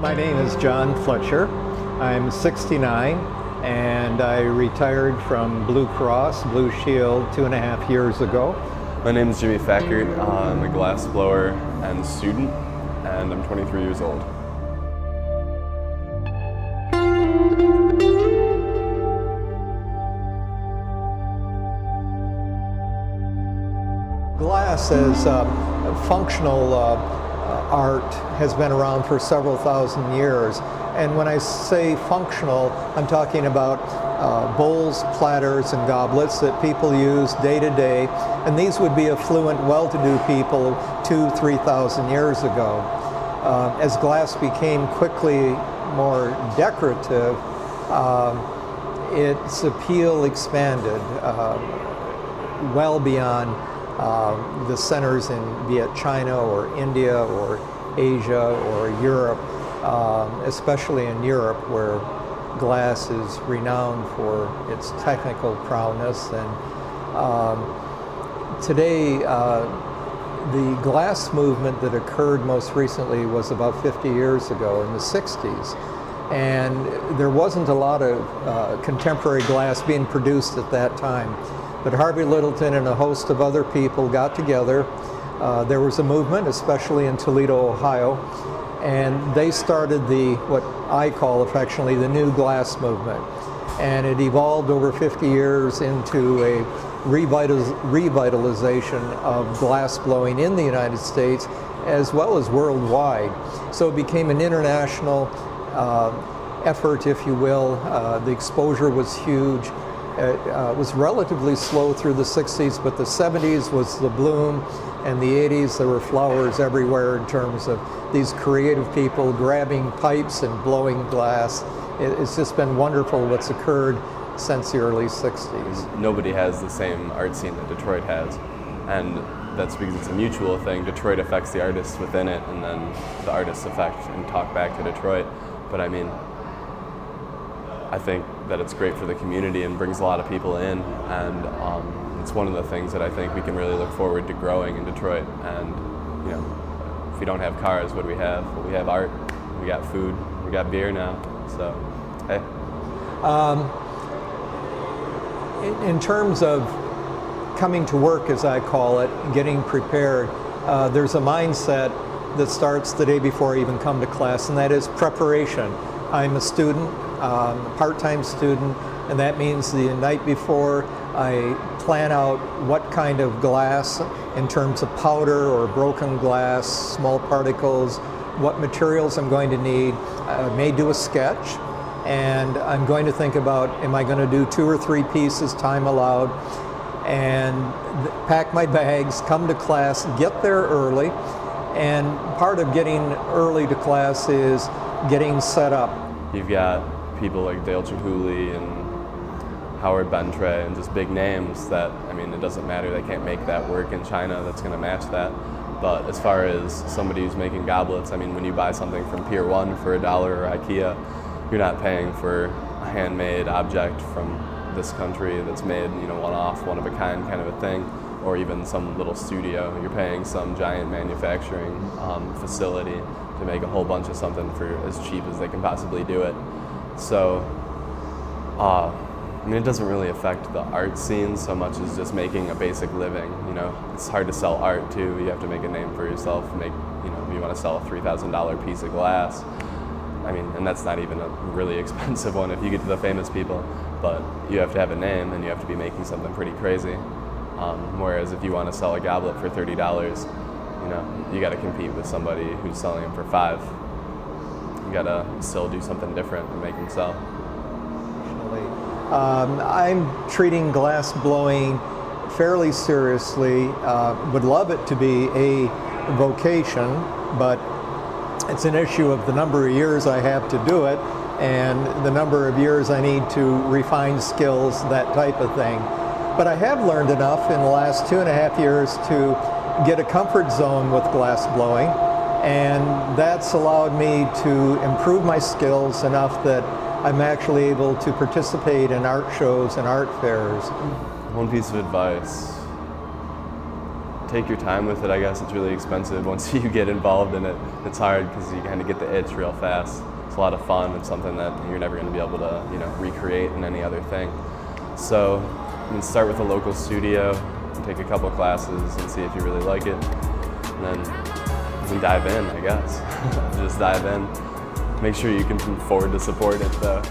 My name is John Fletcher. I'm 69 and I retired from Blue Cross Blue Shield 2.5 years ago. My name is Jimmy Fackert. I'm a glass blower and student, and I'm 23 years old. Glass as functional art has been around for several thousand years. And when I say functional, I'm talking about bowls, platters, and goblets that people use day to day. And these would be affluent, well-to-do people 2,000–3,000 years ago. As glass became quickly more decorative, its appeal expanded well beyond the centers in be it China or India or Asia or Europe, especially in Europe where glass is renowned for its technical prowess. And today the glass movement that occurred most recently was about 50 years ago in the 60s. And there wasn't a lot of contemporary glass being produced at that time. But Harvey Littleton and a host of other people got together. There was a movement, especially in Toledo, Ohio, and they started what I call affectionately the New Glass movement. And it evolved over 50 years into a revitalization of glass blowing in the United States as well as worldwide. So it became an international effort, if you will. The exposure was huge. It was relatively slow through the 60s, but the 70s was the bloom, and the 80s there were flowers everywhere in terms of these creative people grabbing pipes and blowing glass. It's just been wonderful what's occurred since the early 60s. Nobody has the same art scene that Detroit has, and that's because it's a mutual thing. Detroit affects the artists within it, and then the artists affect and talk back to Detroit. But I mean, I think that it's great for the community and brings a lot of people in, and it's one of the things that I think we can really look forward to growing in Detroit. And you know, if we don't have cars, what do we have? Well, we have art, we got food, we got beer now, so hey. In terms of coming to work, as I call it, getting prepared, there's a mindset that starts the day before I even come to class, and that is preparation. I'm a student, a part-time student, and that means the night before I plan out what kind of glass in terms of powder or broken glass, small particles, what materials I'm going to need. I may do a sketch, and I'm going to think about, am I going to do 2 or 3 pieces, time allowed, and pack my bags, come to class, get there early. And part of getting early to class is getting set up. You've got people like Dale Chihuly and Howard Bentre and just big names that, I mean, it doesn't matter, they can't make that work in China that's going to match that. But as far as somebody who's making goblets, I mean, when you buy something from Pier 1 for $1 or IKEA, you're not paying for a handmade object from this country that's made, you know, one-off, one-of-a-kind kind of a thing, or even some little studio. You're paying some giant manufacturing facility to make a whole bunch of something for as cheap as they can possibly do it. So, I mean, it doesn't really affect the art scene so much as just making a basic living. You know, it's hard to sell art too. You have to make a name for yourself. You know, you want to sell a $3,000 piece of glass. I mean, and that's not even a really expensive one if you get to the famous people. But you have to have a name, and you have to be making something pretty crazy. Whereas if you want to sell a goblet for $30, you know, you got to compete with somebody who's selling them for $5. You got to still do something different and make them sell. I'm treating glass blowing fairly seriously. Would love it to be a vocation, but it's an issue of the number of years I have to do it and the number of years I need to refine skills, that type of thing. But I have learned enough in the last 2.5 years to get a comfort zone with glass blowing, and that's allowed me to improve my skills enough that I'm actually able to participate in art shows and art fairs. One piece of advice. take your time with it. I guess it's really expensive once you get involved in it. It's hard because you kind of get the itch real fast. It's a lot of fun. It's something that you're never going to be able to, recreate in any other thing. So you can start with a local studio, and take a couple classes and see if you really like it. And then you can dive in, I guess. Just dive in. Make sure you can afford to support it though.